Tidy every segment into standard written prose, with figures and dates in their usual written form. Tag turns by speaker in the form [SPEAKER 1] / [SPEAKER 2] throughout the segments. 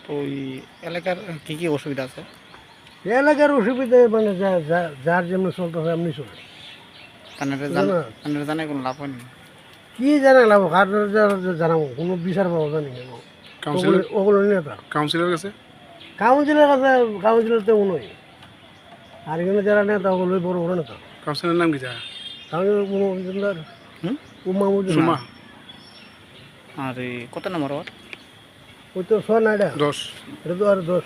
[SPEAKER 1] তো ওই এলাকার কি কি অসুবিধা আছে?
[SPEAKER 2] এলাকার অসুবিধা মানে যার যেমন চলতে হয় এমনি চলে।
[SPEAKER 1] আপনারা জানে কোনো লাভ হয়নি?
[SPEAKER 2] কি জানালাম কার জানাবো, কোনো বিচার পাবো জানি না। ওগুলো নেতা
[SPEAKER 3] কাউন্সিলর কাছে
[SPEAKER 2] কাউন্সিলের কাছে, কাউন্সিলর তো উনোই, আর এখানে যারা নেতা ওগুলোই বড় বড় নেতা।
[SPEAKER 3] কাউন্সিলর নাম কি যা?
[SPEAKER 2] কাউন্সিলর
[SPEAKER 1] হুম?
[SPEAKER 3] সুমা
[SPEAKER 1] আর এই কত নম্বর ওয়ার্ড?
[SPEAKER 2] ওই তো 6 না,
[SPEAKER 3] 10।
[SPEAKER 2] এটা তো আর 10।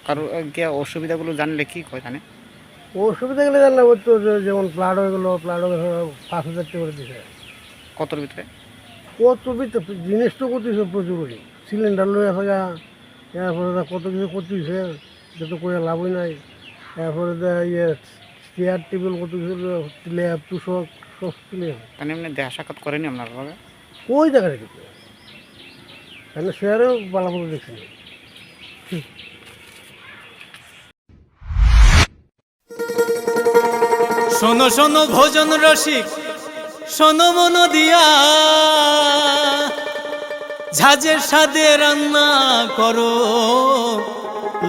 [SPEAKER 1] কারো গিয়ে অসুবিধাগুলো জানলে কি কয় জানে?
[SPEAKER 2] অসুবিধা গেলে জানলাম ওই তো যেমন প্লাড হয়ে গেলো, প্লাড হয়ে 5,000 টাকা করে দিছে।
[SPEAKER 1] কতর ভিতরে?
[SPEAKER 2] কত জিনিস তো করতেছে প্রচুর, সিলিন্ডার লয়ে থাকা, এরপরে কত কিছু করতেছে, যত করে লাভই নাই। এরপরে ইয়ে চেয়ার টেবিল কত কিছু, ল্যাব তুষক সব তুলে
[SPEAKER 1] তাহলে এমনি দেখা সাক্ষাৎ করেনি আপনার ভাবে?
[SPEAKER 2] ওই জায়গায় রেখেছে, কেন শেয়ারেও বালাপুর দেখছি না।
[SPEAKER 4] শোনো শোনো ভোজন রসিক, শোনো মন দিয়া, ঝাঁঝের স্বাদে রান্না করো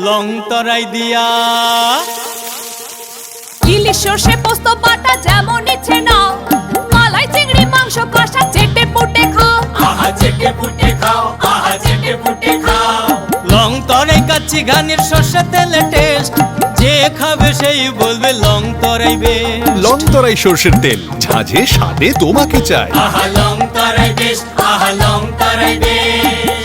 [SPEAKER 4] লং তরাই দিয়া।
[SPEAKER 5] ইলিশ সর্ষে পোস্ত বাটা যেমন ইচ্ছে নাও, মালাই চিংড়ি মাংস কষা চেটে পুটে খাও।
[SPEAKER 4] আহা চেটে পুটে খাও, আহা চেটে পুটে খাও। লং তরাই কাচ্চি ঘানির সর্ষে তেলে টেস্ট, যে খাবে সেই বলবে লং তরাই বেশ।
[SPEAKER 6] লং তরাই সর্ষের তেল, ঝাঁঝে স্বাদে তোমাকে চাই।
[SPEAKER 4] আহা লং তরাই বেশ, আহা লং তরাই বেশ।